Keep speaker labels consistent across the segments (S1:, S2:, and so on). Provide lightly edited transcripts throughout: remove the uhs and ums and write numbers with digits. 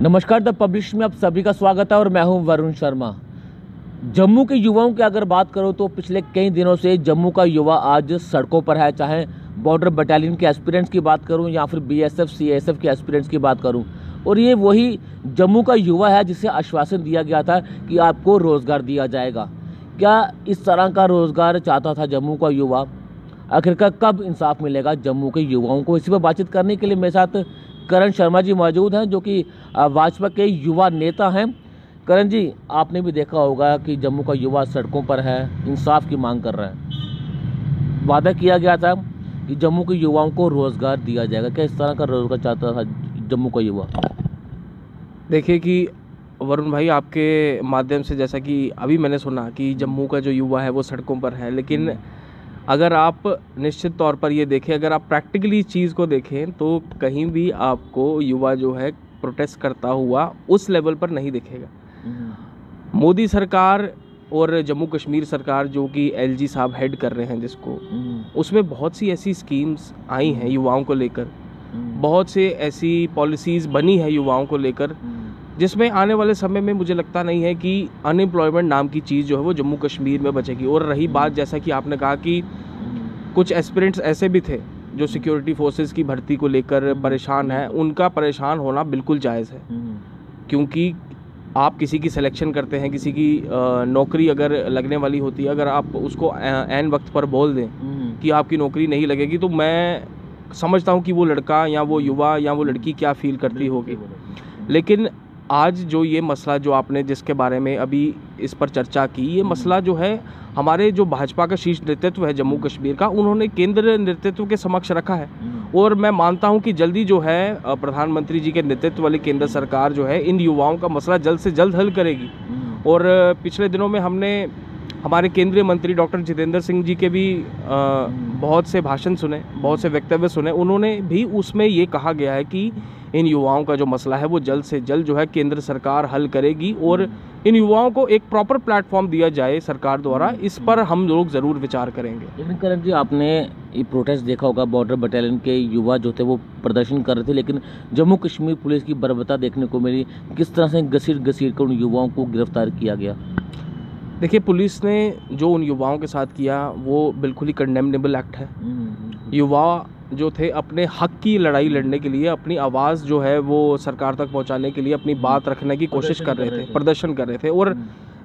S1: नमस्कार, the publish में आप सभी का स्वागत है और मैं हूं वरुण शर्मा। जम्मू के युवाओं की अगर बात करो तो पिछले कई दिनों से जम्मू का युवा आज सड़कों पर है। चाहे बॉर्डर बटालियन के एस्पिरेंट्स की बात करूं या फिर बीएसएफ सीएसएफ के एस्पिरेंट्स की बात करूं, और ये वही जम्मू का युवा है जिसे आश्वासन दिया गया था कि आपको रोज़गार दिया जाएगा। क्या इस तरह का रोज़गार चाहता था जम्मू का युवा? आखिरकार कब इंसाफ मिलेगा जम्मू के युवाओं को? इसी पर बातचीत करने के लिए मेरे साथ करण शर्मा जी मौजूद हैं, जो कि भाजपा के युवा नेता हैं। करण जी, आपने भी देखा होगा कि जम्मू का युवा सड़कों पर है, इंसाफ की मांग कर रहा है। वादा किया गया था कि जम्मू के युवाओं को रोज़गार दिया जाएगा। क्या इस तरह का रोज़गार चाहता था जम्मू का युवा?
S2: देखिए कि वरुण भाई, आपके माध्यम से जैसा कि अभी मैंने सुना कि जम्मू का जो युवा है वो सड़कों पर है, लेकिन अगर आप निश्चित तौर पर ये देखें, अगर आप प्रैक्टिकली चीज़ को देखें तो कहीं भी आपको युवा जो है प्रोटेस्ट करता हुआ उस लेवल पर नहीं दिखेगा। मोदी सरकार और जम्मू कश्मीर सरकार, जो कि एलजी साहब हेड कर रहे हैं जिसको, उसमें बहुत सी ऐसी स्कीम्स आई हैं युवाओं को लेकर, बहुत से ऐसी पॉलिसीज़ बनी है युवाओं को लेकर, जिसमें आने वाले समय में मुझे लगता नहीं है कि अनएम्प्लॉयमेंट नाम की चीज़ जो है वो जम्मू कश्मीर में बचेगी। और रही बात, जैसा कि आपने कहा कि कुछ एस्पिरेंट्स ऐसे भी थे जो सिक्योरिटी फोर्सेस की भर्ती को लेकर परेशान हैं, उनका परेशान होना बिल्कुल जायज़ है, क्योंकि आप किसी की सिलेक्शन करते हैं, किसी की नौकरी अगर लगने वाली होती है, अगर आप उसको ऐन वक्त पर बोल दें कि आपकी नौकरी नहीं लगेगी, तो मैं समझता हूँ कि वो लड़का या वो युवा या वो लड़की क्या फील करती होगी। लेकिन आज जो ये मसला जो आपने जिसके बारे में अभी इस पर चर्चा की, ये मसला जो है हमारे जो भाजपा का शीर्ष नेतृत्व है जम्मू कश्मीर का, उन्होंने केंद्र नेतृत्व के समक्ष रखा है। और मैं मानता हूं कि जल्दी जो है प्रधानमंत्री जी के नेतृत्व वाली केंद्र सरकार जो है इन युवाओं का मसला जल्द से जल्द हल करेगी। और पिछले दिनों में हमने हमारे केंद्रीय मंत्री डॉक्टर जितेंद्र सिंह जी के भी बहुत से भाषण सुने, बहुत से वक्तव्य सुने। उन्होंने भी उसमें ये कहा गया है कि इन युवाओं का जो मसला है वो जल्द से जल्द जो है केंद्र सरकार हल करेगी और इन युवाओं को एक प्रॉपर प्लेटफॉर्म दिया जाए सरकार द्वारा। इस पर हम लोग ज़रूर विचार करेंगे।
S1: लेकिन करण जी, आपने ये प्रोटेस्ट देखा होगा, बॉर्डर बटालियन के युवा जो थे वो प्रदर्शन कर रहे थे, लेकिन जम्मू कश्मीर पुलिस की बर्बरता देखने को मिली। किस तरह से घसीट कर उन युवाओं को गिरफ्तार किया गया?
S2: देखिए, पुलिस ने जो उन युवाओं के साथ किया वो बिल्कुल ही कंडेमनेबल एक्ट है। युवा जो थे अपने हक की लड़ाई लड़ने के लिए, अपनी आवाज़ जो है वो सरकार तक पहुंचाने के लिए अपनी बात रखने की कोशिश कर रहे थे, प्रदर्शन कर रहे थे। और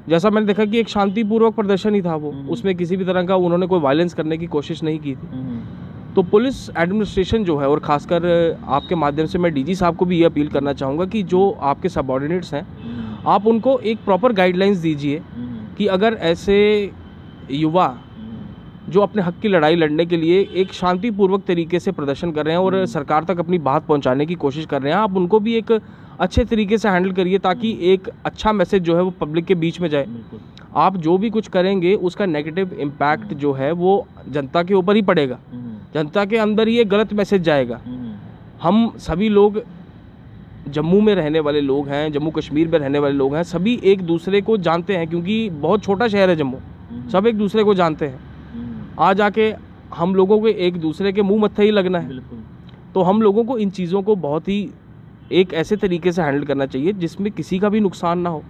S2: जैसा मैंने देखा कि एक शांतिपूर्वक प्रदर्शन ही था वो, उसमें किसी भी तरह का उन्होंने कोई वायलेंस करने की कोशिश नहीं की थी। तो पुलिस एडमिनिस्ट्रेशन जो है, और ख़ासकर आपके माध्यम से मैं डीजी साहब को भी ये अपील करना चाहूँगा कि जो आपके सबऑर्डिनेट्स हैं, आप उनको एक प्रॉपर गाइडलाइंस दीजिए कि अगर ऐसे युवा जो अपने हक की लड़ाई लड़ने के लिए एक शांतिपूर्वक तरीके से प्रदर्शन कर रहे हैं और सरकार तक अपनी बात पहुंचाने की कोशिश कर रहे हैं, आप उनको भी एक अच्छे तरीके से हैंडल करिए, ताकि एक अच्छा मैसेज जो है वो पब्लिक के बीच में जाए। आप जो भी कुछ करेंगे उसका नेगेटिव इम्पैक्ट जो है वो जनता के ऊपर ही पड़ेगा, जनता के अंदर ही एक गलत मैसेज जाएगा। हम सभी लोग जम्मू में रहने वाले लोग हैं, जम्मू कश्मीर में रहने वाले लोग हैं, सभी एक दूसरे को जानते हैं, क्योंकि बहुत छोटा शहर है जम्मू, सब एक दूसरे को जानते हैं। आज आके हम लोगों को एक दूसरे के मुंह मत्थे ही लगना है। तो हम लोगों को इन चीज़ों को बहुत ही एक ऐसे तरीके से हैंडल करना चाहिए जिसमें किसी का भी नुकसान ना हो।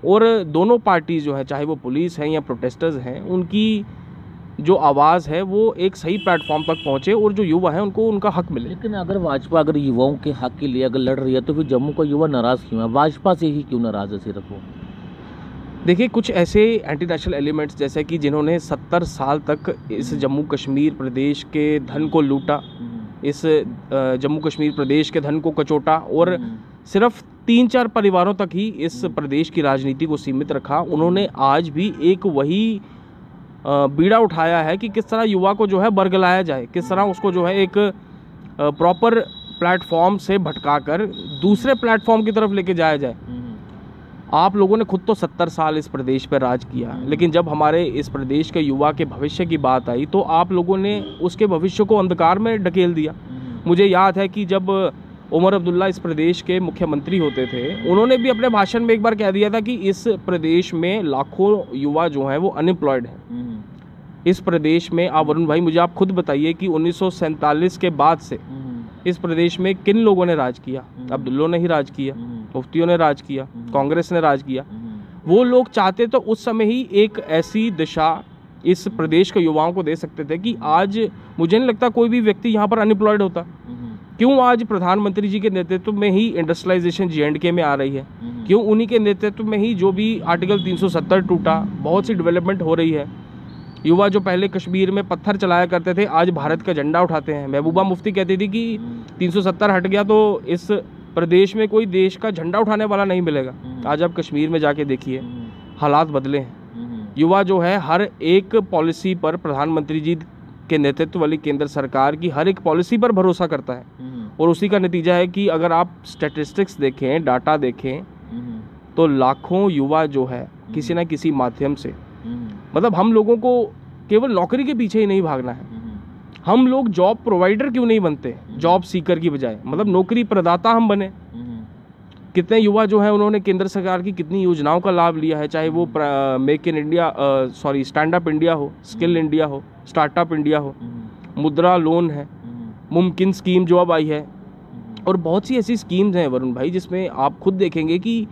S2: और दोनों पार्टीज जो है, चाहे वो पुलिस हैं या प्रोटेस्टर्स हैं, उनकी जो आवाज़ है वो एक सही प्लेटफॉर्म तक पहुँचे और जो युवा हैं उनको उनका हक मिले।
S1: लेकिन अगर भाजपा अगर युवाओं के हक के लिए अगर लड़ रही है तो फिर जम्मू का युवा नाराज़ क्यों है? भाजपा से ही क्यों नाराज़ है सिर्फ वो?
S2: देखिए, कुछ ऐसे एंटी नेशनल एलिमेंट्स जैसे कि जिन्होंने 70 साल तक इस जम्मू कश्मीर प्रदेश के धन को लूटा, इस जम्मू कश्मीर प्रदेश के धन को कचोटा और सिर्फ 3-4 परिवारों तक ही इस प्रदेश की राजनीति को सीमित रखा, उन्होंने आज भी एक वही बीड़ा उठाया है कि किस तरह युवा को जो है बरगलाया जाए, किस तरह उसको जो है एक प्रॉपर प्लेटफॉर्म से भटकाकर दूसरे प्लेटफॉर्म की तरफ लेके जाया जाए। आप लोगों ने खुद तो 70 साल इस प्रदेश पर राज किया, लेकिन जब हमारे इस प्रदेश के युवा के भविष्य की बात आई तो आप लोगों ने उसके भविष्य को अंधकार में ढकेल दिया। मुझे याद है कि जब उमर अब्दुल्ला इस प्रदेश के मुख्यमंत्री होते थे, उन्होंने भी अपने भाषण में एक बार कह दिया था कि इस प्रदेश में लाखों युवा जो हैं वो अनएम्प्लॉयड हैं। इस प्रदेश में आप वरुण भाई, मुझे आप खुद बताइए कि 1947 के बाद से इस प्रदेश में किन लोगों ने राज किया? अब्दुल्लों ने ही राज किया, मुफ्तियों ने राज किया, कांग्रेस ने राज किया। वो लोग चाहते तो उस समय ही एक ऐसी दिशा इस प्रदेश के युवाओं को दे सकते थे कि आज मुझे नहीं लगता कोई भी व्यक्ति यहाँ पर अनएम्प्लॉयड होता। क्यों आज प्रधानमंत्री जी के नेतृत्व में ही इंडस्ट्रियलाइजेशन J&K में आ रही है? क्यों उन्हीं के नेतृत्व में ही जो भी आर्टिकल 370 टूटा, बहुत सी डेवलपमेंट हो रही है। युवा जो पहले कश्मीर में पत्थर चलाया करते थे आज भारत का झंडा उठाते हैं। महबूबा मुफ्ती कहती थी कि 370 हट गया तो इस प्रदेश में कोई देश का झंडा उठाने वाला नहीं मिलेगा। आज आप कश्मीर में जाके देखिए, हालात बदले हैं। युवा जो है हर एक पॉलिसी पर, प्रधानमंत्री जी के नेतृत्व वाली केंद्र सरकार की हर एक पॉलिसी पर भरोसा करता है और उसी का नतीजा है कि अगर आप स्टैटिस्टिक्स देखें, डाटा देखें तो लाखों युवा जो है किसी न किसी माध्यम से, मतलब हम लोगों को केवल नौकरी के पीछे ही नहीं भागना है, हम लोग जॉब प्रोवाइडर क्यों नहीं बनते, जॉब सीकर की बजाय, मतलब नौकरी प्रदाता हम बने। कितने युवा जो है उन्होंने केंद्र सरकार की कितनी योजनाओं का लाभ लिया है, चाहे वो make in India stand up India हो, स्किल इंडिया हो, स्टार्टअप इंडिया हो, मुद्रा लोन है, मुमकिन स्कीम जो अब आई है, और बहुत सी ऐसी स्कीम्स हैं वरुण भाई जिसमें आप खुद देखेंगे कि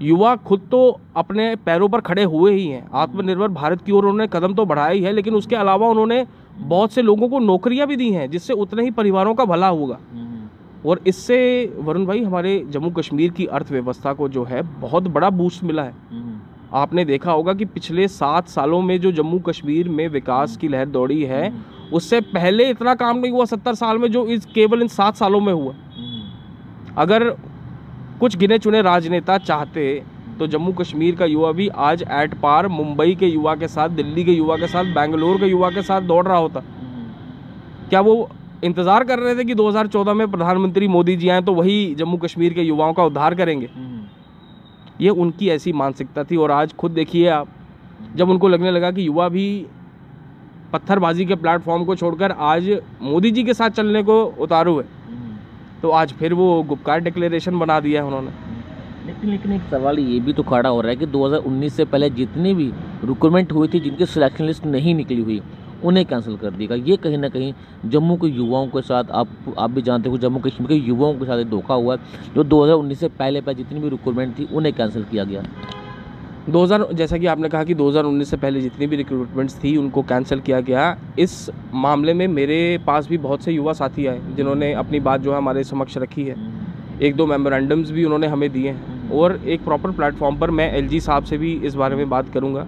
S2: युवा खुद तो अपने पैरों पर खड़े हुए ही हैं। आत्मनिर्भर भारत की ओर उन्होंने कदम तो बढ़ाया ही है, लेकिन उसके अलावा उन्होंने बहुत से लोगों को नौकरियां भी दी हैं जिससे उतने ही परिवारों का भला होगा। और इससे वरुण भाई हमारे जम्मू कश्मीर की अर्थव्यवस्था को जो है बहुत बड़ा बूस्ट मिला है। आपने देखा होगा कि पिछले 7 सालों में जो जम्मू कश्मीर में विकास की लहर दौड़ी है उससे पहले इतना काम नहीं हुआ 70 साल में जो केवल इन 7 सालों में हुआ। अगर कुछ गिने चुने राजनेता चाहते तो जम्मू कश्मीर का युवा भी आज एट पार मुंबई के युवा के साथ, दिल्ली के युवा के साथ, बेंगलोर के युवा के साथ दौड़ रहा होता। क्या वो इंतज़ार कर रहे थे कि 2014 में प्रधानमंत्री मोदी जी आए तो वही जम्मू कश्मीर के युवाओं का उद्धार करेंगे? ये उनकी ऐसी मानसिकता थी। और आज खुद देखिए आप, जब उनको लगने लगा कि युवा भी पत्थरबाजी के प्लेटफॉर्म को छोड़कर आज मोदी जी के साथ चलने को उतारू है, तो आज फिर वो गुपकार डिक्लेरेशन बना दिया है उन्होंने।
S1: लेकिन एक सवाल ये भी तो खड़ा हो रहा है कि 2019 से पहले जितनी भी रिक्रूटमेंट हुई थी, जिनकी सिलेक्शन लिस्ट नहीं निकली हुई, उन्हें कैंसिल कर दिया। ये कहीं ना कहीं जम्मू के युवाओं के साथ, आप भी जानते हो जम्मू कश्मीर के युवाओं के साथ एक धोखा हुआ है। जो 2019 से पहले जितनी भी रिक्रूटमेंट थी उन्हें कैंसिल किया गया।
S2: जैसा कि आपने कहा कि 2019 से पहले जितनी भी रिक्रूटमेंट्स थी उनको कैंसिल किया गया। इस मामले में मेरे पास भी बहुत से युवा साथी आए जिन्होंने अपनी बात जो है हमारे समक्ष रखी है। 1-2 मेमोरेंडम्स भी उन्होंने हमें दिए हैं और एक प्रॉपर प्लेटफॉर्म पर मैं LG साहब से भी इस बारे में बात करूँगा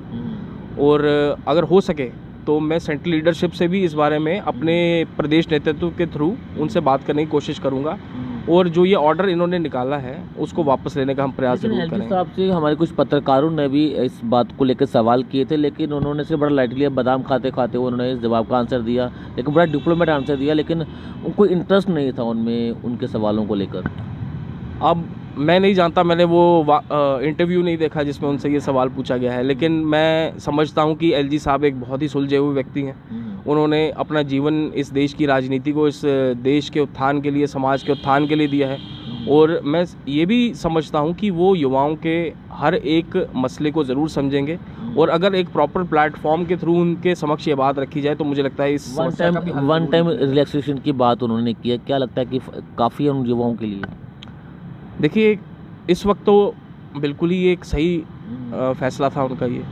S2: और अगर हो सके तो मैं सेंट्रल लीडरशिप से भी इस बारे में अपने प्रदेश नेतृत्व के थ्रू उनसे बात करने की कोशिश करूँगा और जो ये ऑर्डर इन्होंने निकाला है उसको वापस लेने का हम प्रयास जरूर करेंगे।
S1: साहब से हमारे कुछ पत्रकारों ने भी इस बात को लेकर सवाल किए थे, लेकिन उन्होंने सिर्फ बड़ा लाइटली बादाम खाते खाते उन्होंने इस जवाब का आंसर दिया, लेकिन बड़ा डिप्लोमेट आंसर दिया, लेकिन उनको इंटरेस्ट नहीं था उनमें, उनके सवालों को लेकर।
S2: अब मैं नहीं जानता, मैंने वो इंटरव्यू नहीं देखा जिसमें उनसे ये सवाल पूछा गया है, लेकिन मैं समझता हूँ कि LG साहब एक बहुत ही सुलझे हुए व्यक्ति हैं। उन्होंने अपना जीवन इस देश की राजनीति को, इस देश के उत्थान के लिए, समाज के उत्थान के लिए दिया है और मैं ये भी समझता हूँ कि वो युवाओं के हर एक मसले को ज़रूर समझेंगे और अगर एक प्रॉपर प्लेटफॉर्म के थ्रू उनके समक्ष ये बात रखी जाए तो मुझे लगता है इस
S1: वन टाइम रिलैक्सेशन की बात उन्होंने की है। क्या लगता है कि काफ़ी है उन युवाओं के लिए?
S2: देखिए, इस वक्त तो बिल्कुल ही एक सही फैसला था उनका ये,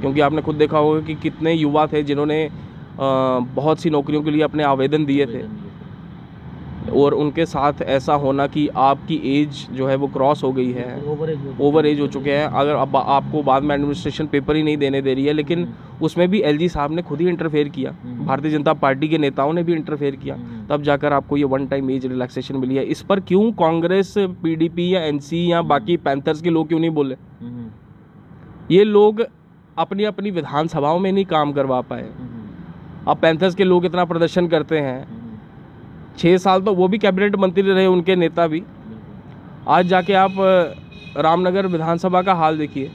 S2: क्योंकि आपने खुद देखा होगा कि कितने युवा थे जिन्होंने बहुत सी नौकरियों के लिए अपने आवेदन दिए थे और उनके साथ ऐसा होना कि आपकी एज जो है वो क्रॉस हो गई है, ओवर एज हो चुके हैं, अगर अब आपको बाद में एडमिनिस्ट्रेशन पेपर ही नहीं देने दे रही है, लेकिन उसमें भी LG साहब ने खुद ही इंटरफेयर किया, भारतीय जनता पार्टी के नेताओं ने भी इंटरफेयर किया, तब जाकर आपको ये 1 टाइम एज रिलैक्सेशन मिली है। इस पर क्यों कांग्रेस, PDP या NC या बाकी पैंथर्स के लोग क्यों नहीं बोले? ये लोग अपनी अपनी विधानसभाओं में नहीं काम करवा पाए। अब पैंथर्स के लोग इतना प्रदर्शन करते हैं, 6 साल तो वो भी कैबिनेट मंत्री रहे, उनके नेता भी। आज जाके आप रामनगर विधानसभा का हाल देखिए,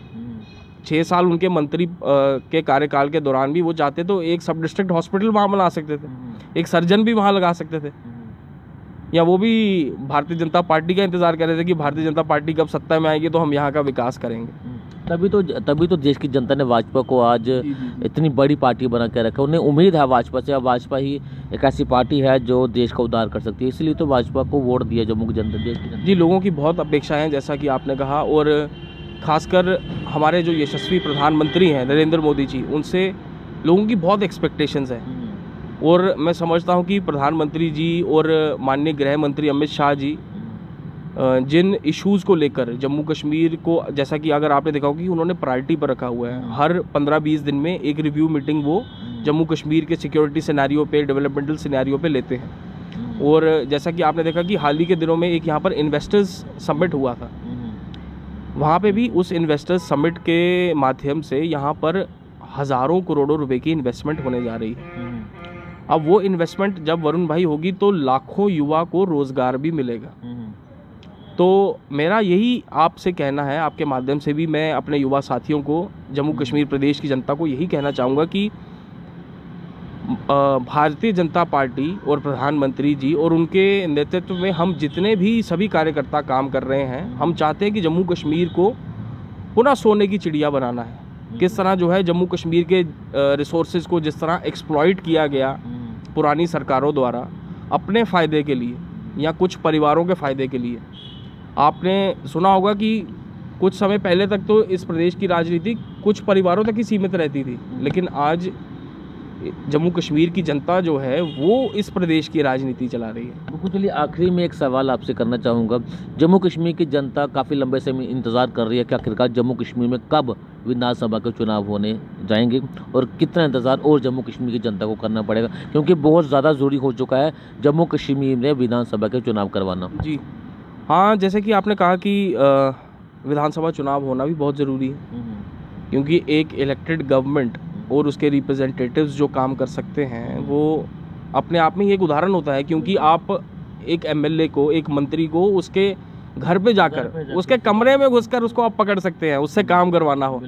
S2: 6 साल उनके मंत्री के कार्यकाल के दौरान भी वो चाहते तो एक सब डिस्ट्रिक्ट हॉस्पिटल वहाँ बना सकते थे, एक सर्जन भी वहाँ लगा सकते थे, या वो भी भारतीय जनता पार्टी का इंतज़ार कर रहे थे कि भारतीय जनता पार्टी कब सत्ता में आएगी तो हम यहाँ का विकास करेंगे।
S1: तभी तो देश की जनता ने भाजपा को आज इतनी बड़ी पार्टी बना के रखा। उन्हें उम्मीद है भाजपा से, अब भाजपा ही एक ऐसी पार्टी है जो देश का उद्धार कर सकती है, इसलिए तो भाजपा को वोट दिया जम्मू की जनता, देश की जनता।
S2: जी, लोगों की बहुत अपेक्षाएं हैं जैसा कि आपने कहा, और खासकर हमारे जो यशस्वी प्रधानमंत्री हैं नरेंद्र मोदी जी, उनसे लोगों की बहुत एक्सपेक्टेशंस हैं। और मैं समझता हूं कि प्रधानमंत्री जी और माननीय गृह मंत्री अमित शाह जी जिन इश्यूज़ को लेकर जम्मू कश्मीर को, जैसा कि अगर आपने देखा होगा कि उन्होंने प्रायोरिटी पर रखा हुआ है, हर 15-20 दिन में एक रिव्यू मीटिंग वो जम्मू कश्मीर के सिक्योरिटी सिनेरियो पे, डेवलपमेंटल सिनेरियो पे लेते हैं। और जैसा कि आपने देखा कि हाल ही के दिनों में एक यहाँ पर इन्वेस्टर्स समिट हुआ था, वहाँ पे भी उस इन्वेस्टर्स समिट के माध्यम से यहाँ पर हज़ारों करोड़ों रुपए की इन्वेस्टमेंट होने जा रही है। अब वो इन्वेस्टमेंट जब वरुण भाई होगी तो लाखों युवा को रोज़गार भी मिलेगा। तो मेरा यही आपसे कहना है, आपके माध्यम से भी मैं अपने युवा साथियों को, जम्मू कश्मीर प्रदेश की जनता को यही कहना चाहूँगा कि भारतीय जनता पार्टी और प्रधानमंत्री जी और उनके नेतृत्व में हम जितने भी सभी कार्यकर्ता काम कर रहे हैं, हम चाहते हैं कि जम्मू कश्मीर को पुनः सोने की चिड़िया बनाना है। किस तरह जो है जम्मू कश्मीर के रिसोर्सेज को जिस तरह एक्सप्लॉइट किया गया पुरानी सरकारों द्वारा अपने फ़ायदे के लिए या कुछ परिवारों के फ़ायदे के लिए। आपने सुना होगा कि कुछ समय पहले तक तो इस प्रदेश की राजनीति कुछ परिवारों तक ही सीमित रहती थी, लेकिन आज जम्मू कश्मीर की जनता जो है वो इस प्रदेश की राजनीति चला रही है।
S1: बिल्कुल, चलिए आखिरी में एक सवाल आपसे करना चाहूँगा। जम्मू कश्मीर की जनता काफ़ी लंबे समय इंतज़ार कर रही है कि आखिरकार जम्मू कश्मीर में कब विधानसभा के चुनाव होने जाएंगे, और कितना इंतज़ार और जम्मू कश्मीर की जनता को करना पड़ेगा, क्योंकि बहुत ज़्यादा ज़रूरी हो चुका है जम्मू कश्मीर में विधानसभा के चुनाव करवाना।
S2: जी हाँ, जैसे कि आपने कहा कि विधानसभा चुनाव होना भी बहुत ज़रूरी है, क्योंकि एक इलेक्टेड गवर्नमेंट और उसके रिप्रेजेंटेटिव्स जो काम कर सकते हैं वो अपने आप में ही एक उदाहरण होता है। क्योंकि आप एक एमएलए को, एक मंत्री को उसके घर पे जाकर उसके कमरे में घुसकर उसको आप पकड़ सकते हैं, उससे काम करवाना हो।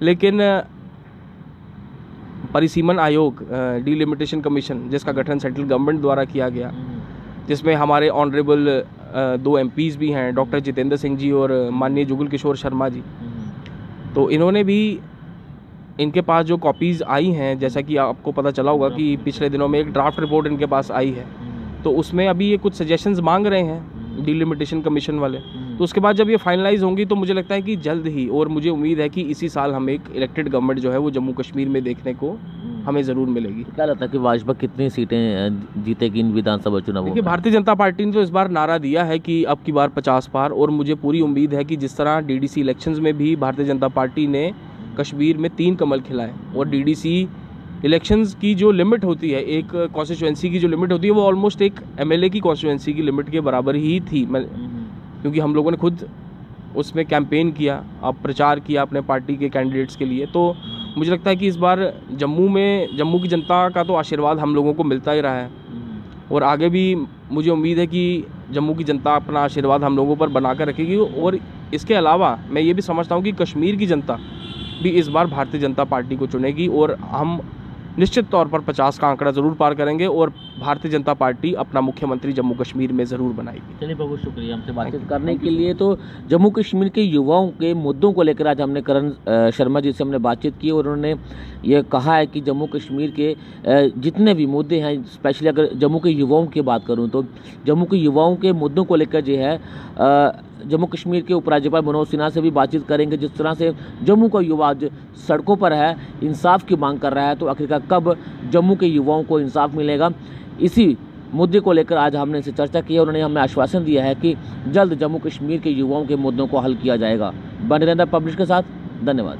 S2: लेकिन परिसीमन आयोग, डिलिमिटेशन कमीशन, जिसका गठन सेंट्रल गवर्नमेंट द्वारा किया गया, जिसमें हमारे ऑनरेबल 2 MPs भी हैं, डॉक्टर जितेंद्र सिंह जी और माननीय जुगल किशोर शर्मा जी, तो इन्होंने भी, इनके पास जो कॉपीज़ आई हैं, जैसा कि आपको पता चला होगा कि पिछले दिनों में एक ड्राफ्ट रिपोर्ट इनके पास आई है, तो उसमें अभी ये कुछ सजेशंस मांग रहे हैं डिलिमिटेशन कमीशन वाले। तो उसके बाद जब ये फाइनलाइज होंगी तो मुझे लगता है कि जल्द ही, और मुझे उम्मीद है कि इसी साल हम एक इलेक्टेड गवर्नमेंट जो है वो जम्मू कश्मीर में देखने को हमें ज़रूर मिलेगी।
S1: क्या लगता है कि भाजपा कितनी सीटें जीतेगी इन विधानसभा चुनावों में?
S2: देखिए, भारतीय जनता पार्टी ने तो इस बार नारा दिया है कि अब की बार 50 पार, और मुझे पूरी उम्मीद है कि जिस तरह DDC इलेक्शंस में भी भारतीय जनता पार्टी ने कश्मीर में 3 कमल खिलाए, और DDC इलेक्शंस की जो लिमिट होती है, एक कॉन्स्टिट्यूएंसी की जो लिमिट होती है, वो ऑलमोस्ट एक MLA की कॉन्स्टिट्यूएंसी की लिमिट के बराबर ही थी। क्योंकि हम लोगों ने खुद उसमें कैंपेन किया, अब प्रचार किया अपने पार्टी के कैंडिडेट्स के लिए। तो मुझे लगता है कि इस बार जम्मू की जनता का तो आशीर्वाद हम लोगों को मिलता ही रहा है, और आगे भी मुझे उम्मीद है कि जम्मू की जनता अपना आशीर्वाद हम लोगों पर बना कर रखेगी। और इसके अलावा मैं ये भी समझता हूँ कि कश्मीर की जनता भी इस बार भारतीय जनता पार्टी को चुनेगी, और हम निश्चित तौर पर 50 का आंकड़ा ज़रूर पार करेंगे, और भारतीय जनता पार्टी अपना मुख्यमंत्री जम्मू कश्मीर में ज़रूर बनाएगी।
S1: चलिए, बहुत शुक्रिया हमसे बातचीत करने के लिए। तो जम्मू कश्मीर के युवाओं के मुद्दों को लेकर आज हमने करण शर्मा जी से हमने बातचीत की, और उन्होंने ये कहा है कि जम्मू कश्मीर के जितने भी मुद्दे हैं, स्पेशली अगर जम्मू के युवाओं की बात करूँ तो जम्मू के युवाओं के मुद्दों को लेकर जो है जम्मू कश्मीर के उपराज्यपाल मनोज सिन्हा से भी बातचीत करेंगे। जिस तरह से जम्मू का युवा आज सड़कों पर है, इंसाफ की मांग कर रहा है, तो आखिरकार कब जम्मू के युवाओं को इंसाफ मिलेगा, इसी मुद्दे को लेकर आज हमने इनसे चर्चा की है। उन्होंने हमें आश्वासन दिया है कि जल्द जम्मू कश्मीर के युवाओं के मुद्दों को हल किया जाएगा। बने रहना पब्लिश के साथ। धन्यवाद।